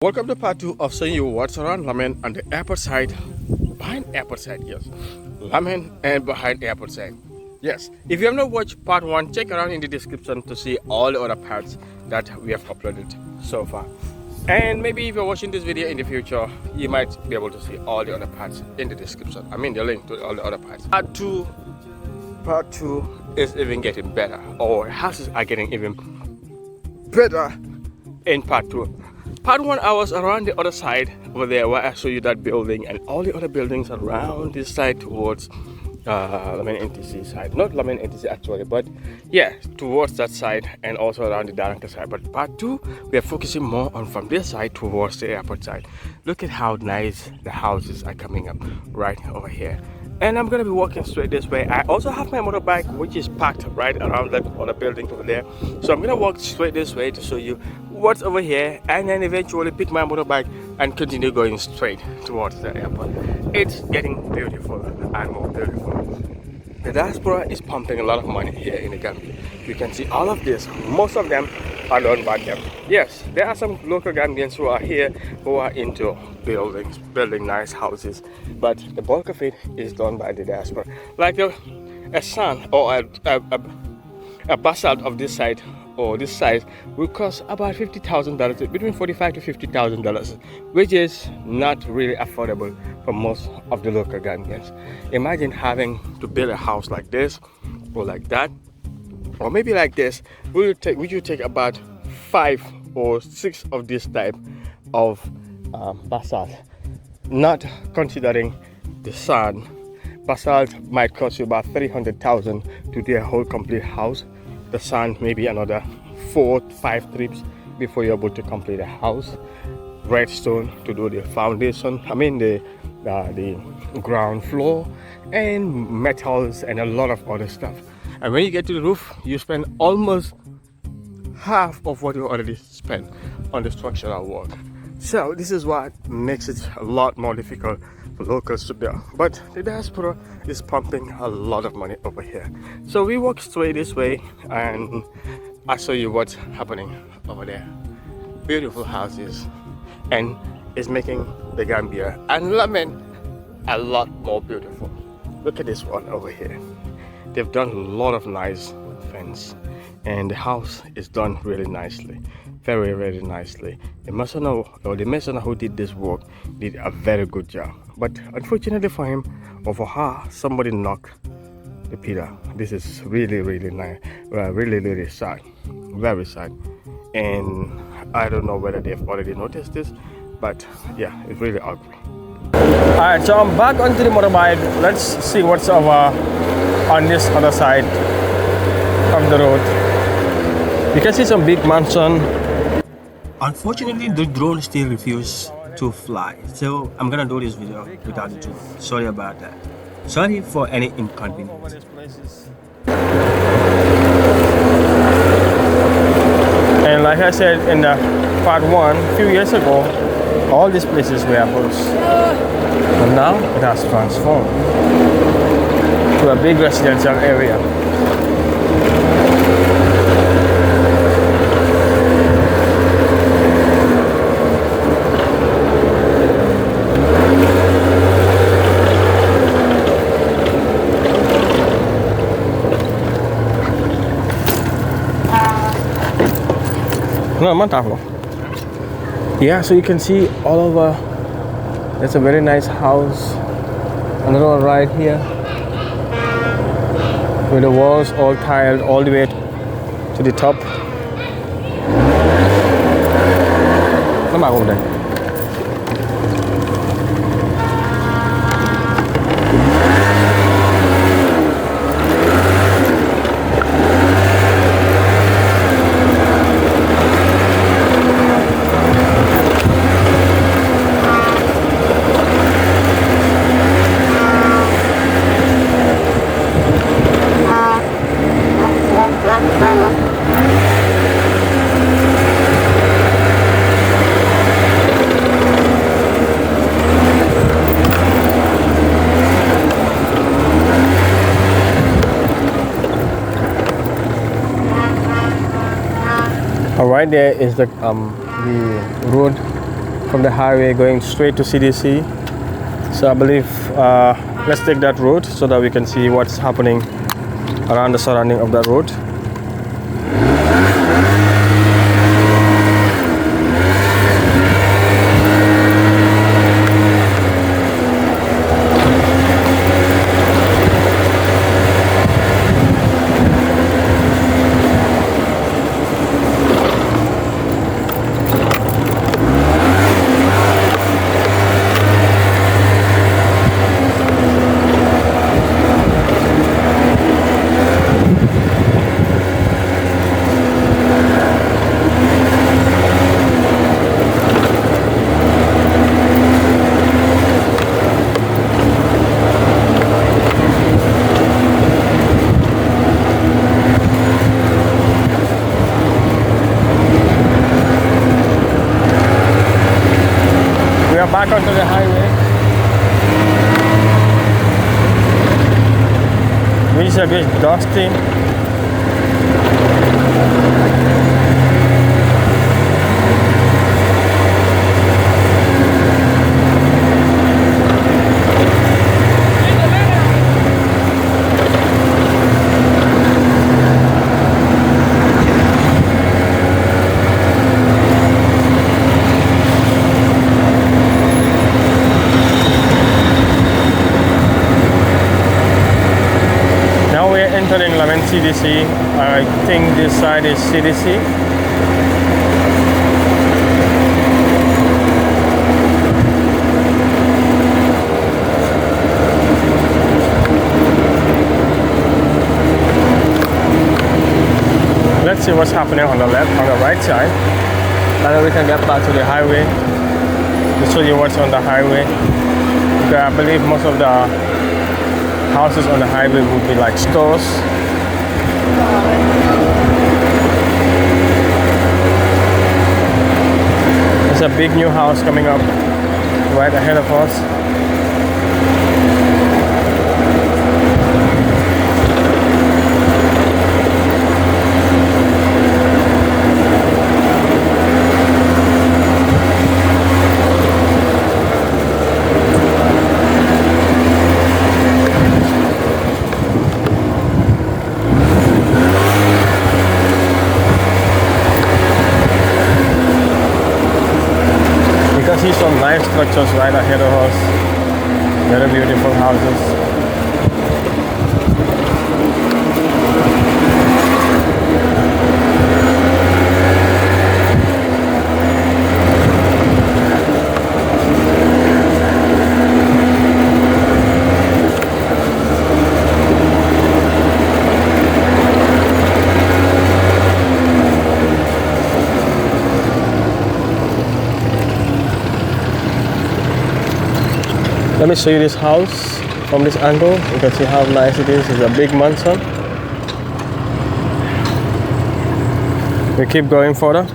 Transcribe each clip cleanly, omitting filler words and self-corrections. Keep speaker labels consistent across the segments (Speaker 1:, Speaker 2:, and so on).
Speaker 1: Welcome to part 2 of showing you what's around Lamin on the airport side, behind airport side, yes. Lamin and behind airport side. Yes, if you have not watched part 1, check around in the description to see all the other parts that we have uploaded so far. And maybe if you're watching this video in the future, you might be able to see all the other parts in the description. I mean the link to all the other parts. Part 2 is even getting better, or houses are getting even better in part 2. Part 1 I was around the other side over there where I show you that building and all the other buildings around this side towards Lamin NTC side. Not Lamin NTC actually, but yeah, towards that side and also around the Daranka side. But part 2 we are focusing more on from this side towards the airport side. Look at how nice the houses are coming up right over here. And I'm gonna be walking straight this way. I also have my motorbike which is parked right around that other building over there. So I'm gonna walk straight this way to show you what's over here and then eventually pick my motorbike and continue going straight towards the airport. It's getting beautiful and more beautiful. The Diaspora is pumping a lot of money here in the Gambia. You can see all of this. Most of them are done by them. Yes, there are some local Gambians who are here who are into building nice houses, but the bulk of it is done by the Diaspora. Like a sand or a basalt of this side or this size will cost about $50,000, between $45,000 to $50,000, which is not really affordable for most of the local Gambians. Imagine having to build a house like this or like that, or maybe like this. Would you take about 5 or 6 of this type of basalt, not considering the sand. Basalt might cost you about $300,000 to do a whole complete house. The sand maybe another 4 to 5 trips before you're able to complete a house. Redstone to do the foundation, the ground floor, and metals and a lot of other stuff. And when you get to the roof, you spend almost half of what you already spent on the structural work. So this is what makes it a lot more difficult for locals to build. But the Diaspora is pumping a lot of money over here. So we walk straight this way and I'll show you what's happening over there. Beautiful houses, and it's making the Gambia and Lamin a lot more beautiful. Look at this one over here. They've done a lot of nice fence, and the house is done really nicely, very nicely. The mason who did this work did a very good job, but unfortunately for him or for her, somebody knocked the pillar. This is really nice, really sad, very sad. And I don't know whether they've already noticed this, but yeah, it's really ugly. Alright, so I'm back onto the motorbike. Let's see what's over on this other side of the road. You can see some big mansion. Unfortunately, the drone still refuses to fly, so I'm gonna do this video without the drone. Sorry about that. Sorry for any inconvenience. And like I said in the part 1 a few years ago, all these places were bush, but now it has transformed to a big residential area. No, mantap loh. Yeah, so you can see all over. That's a very nice house. Another one right here, with the walls all tiled all the way to the top. Nampak aku udah. Right there is the road from the highway going straight to CDC. So I believe let's take that road so that we can see what's happening around the surrounding of that road. Back onto the highway, which is a bit dusty. CDC. I think this side is CDC. Let's see what's happening on the left, on the right side. And then we can get back to the highway to show you what's on the highway. Because I believe most of the houses on the highway would be like stores. There's a big new house coming up right ahead of us. See some nice structures right ahead of us. Very beautiful houses. Let me show you this house from this angle. You can see how nice it is. It's a big mansion. We keep going further.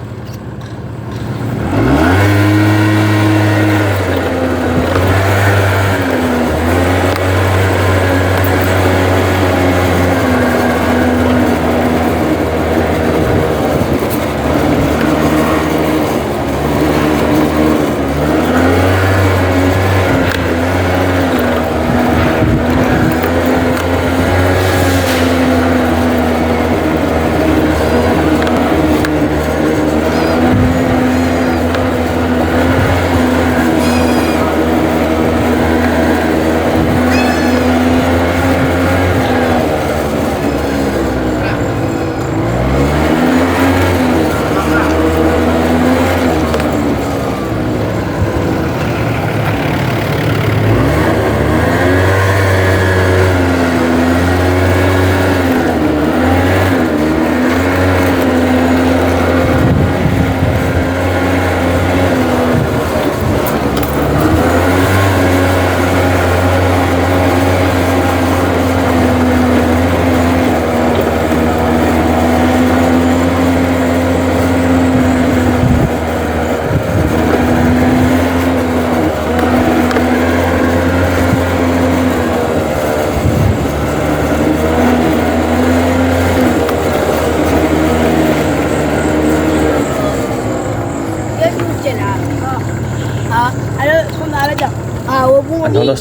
Speaker 1: Another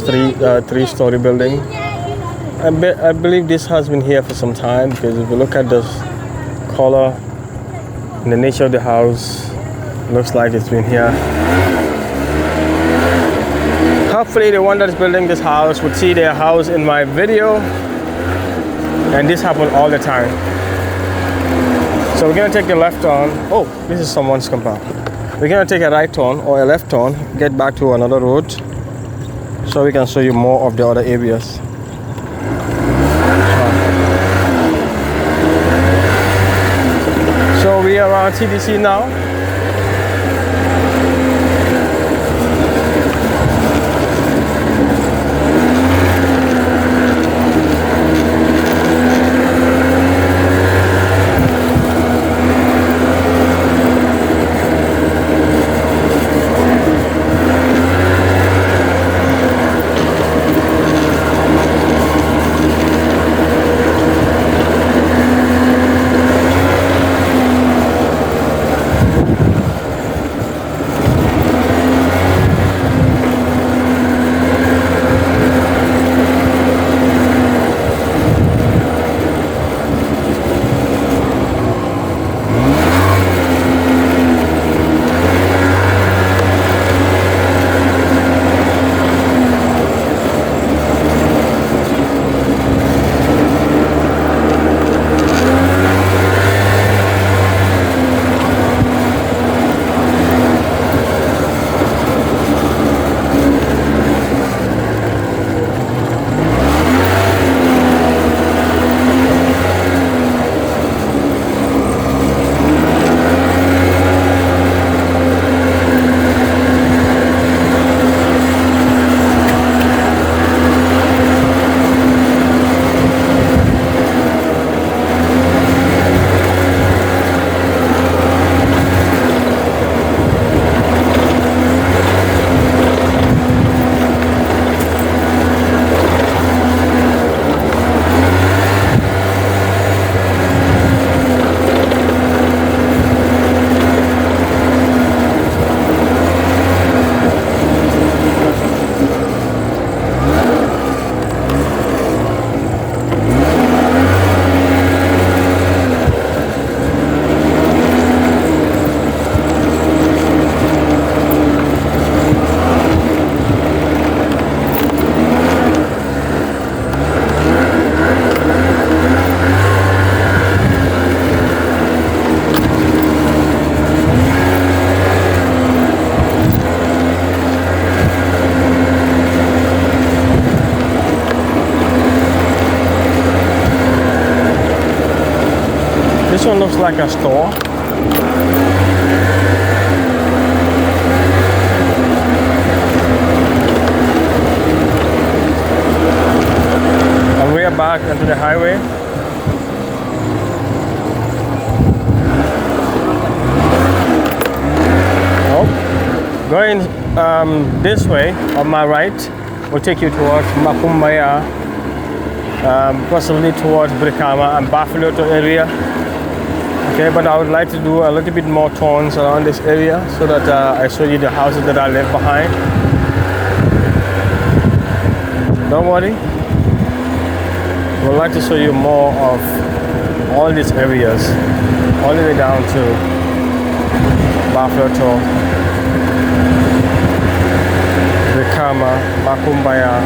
Speaker 1: three-story building. I believe this has been here for some time, because if you look at the color and the nature of the house, it looks like it's been here. Hopefully the one that's building this house would see their house in my video, and this happens all the time. So we're gonna take the left turn. Oh, this is someone's compound. We're gonna take a right turn or a left turn, get back to another road, so we can show you more of the other areas. So we are around TDC now. This one looks like a store. And we are back onto the highway. Oh, going this way on my right will take you towards Makumaya, possibly towards Brikama and Buffalo area. Okay, but I would like to do a little bit more turns around this area so that I show you the houses that I left behind. Don't worry, I would like to show you more of all these areas, all the way down to Buffalo, Brikama, Makumaya.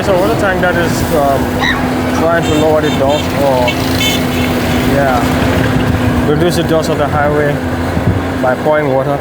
Speaker 1: there's a water tank that is trying to lower the dust or reduce the dust of the highway by pouring water.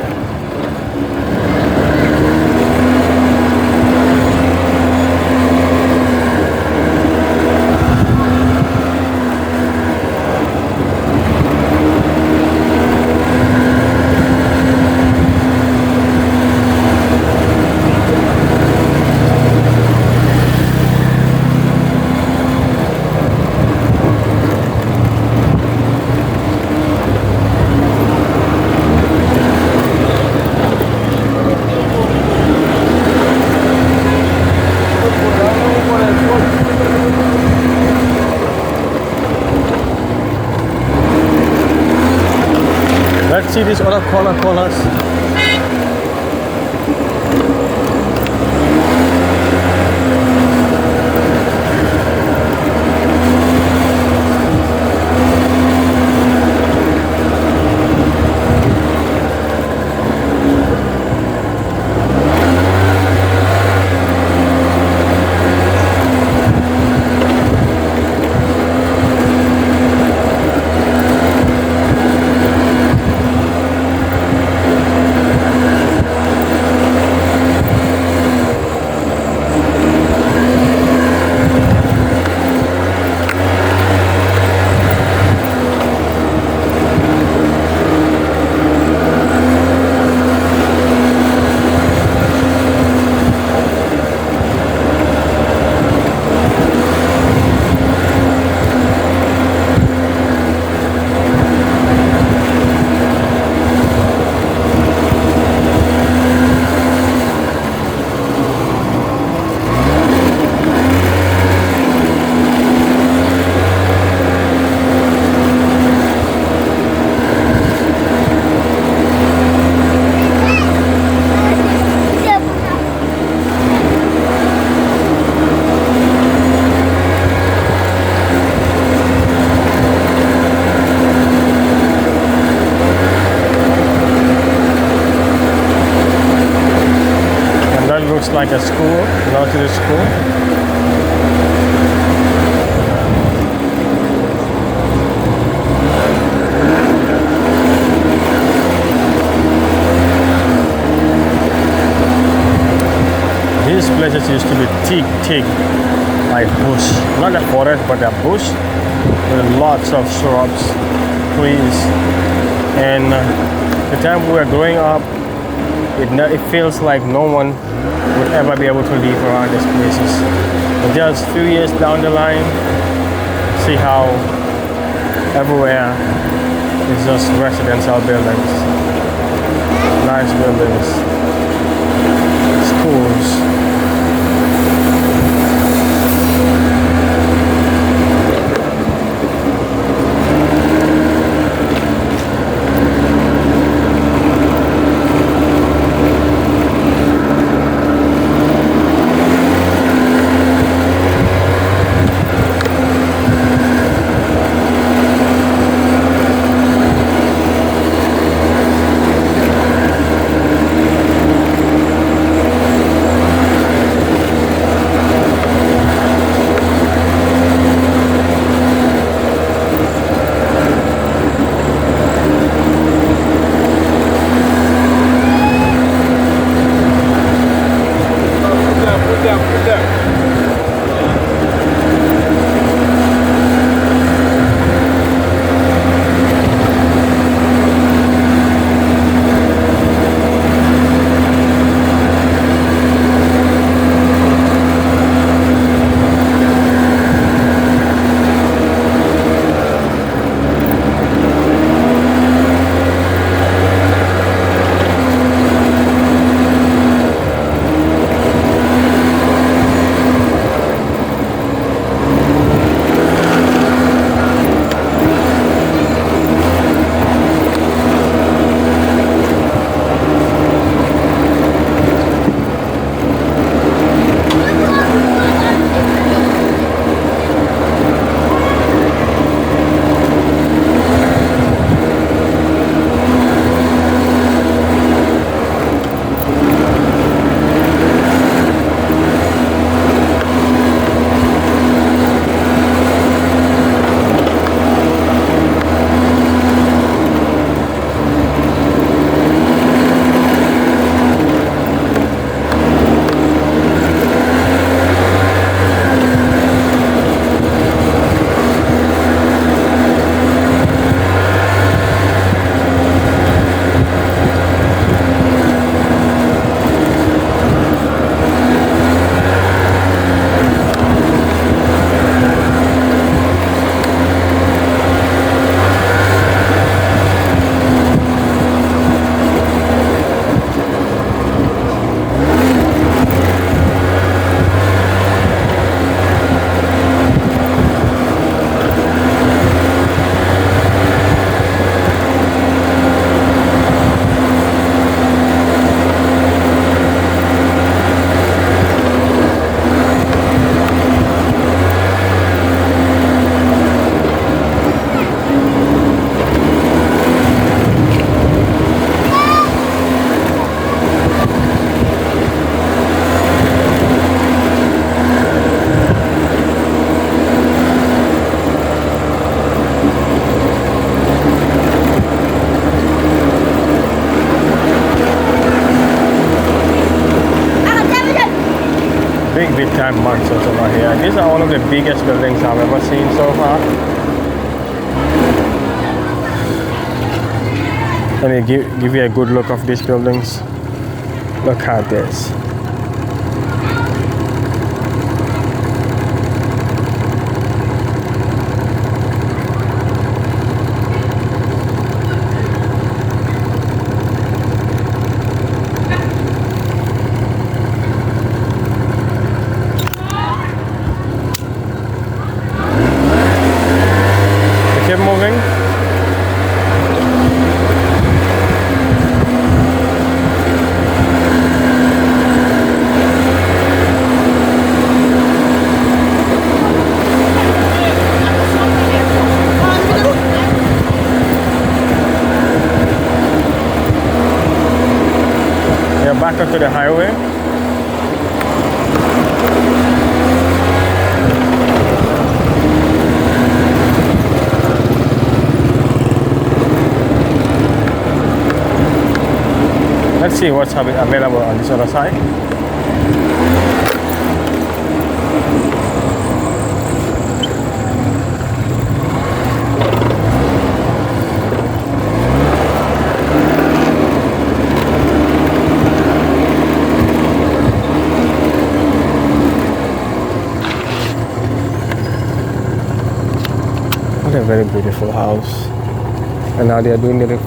Speaker 1: Let's see these other corners. Like a school, go to the school. These places used to be thick, like bush. Not a forest, but a bush with lots of shrubs, trees. And the time we were growing up, it feels like no one would ever be able to live around these places. But just a few years down the line, see how everywhere is just residential buildings, nice buildings, schools. big time monsters over here. These are one of the biggest buildings I've ever seen so far. Let me give you a good look of these buildings. Look at this. Keep moving. Back onto the highway. Let's see what's available on this other side. A very beautiful house, and now they are doing the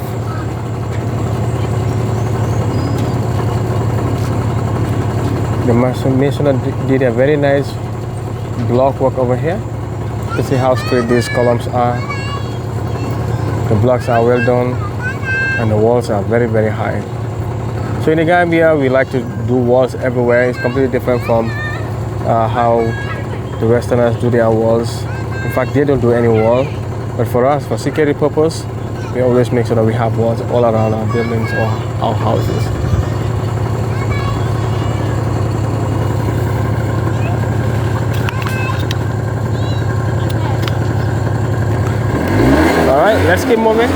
Speaker 1: mason did a very nice block work over here. You see how straight these columns are. The blocks are well done, and the walls are very, very high. So in the Gambia, we like to do walls everywhere. It's completely different from how the Westerners do their walls. In fact, they don't do any wall. But for us, for security purpose, we always make sure that we have walls all around our buildings or our houses. All right, let's keep moving.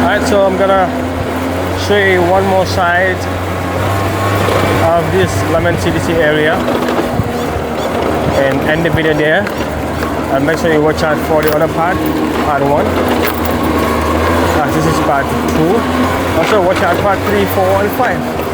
Speaker 1: Alright, so I'm gonna show you one more side of this Lemon CDC area and end the video there. And make sure you watch out for the other part 1. This is part 2. Also watch out part 3, 4 and 5.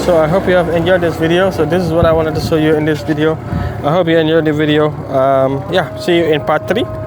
Speaker 1: So I hope you have enjoyed this video. So this is what I wanted to show you in this video. I hope you enjoyed the video. Yeah, see you in part 3.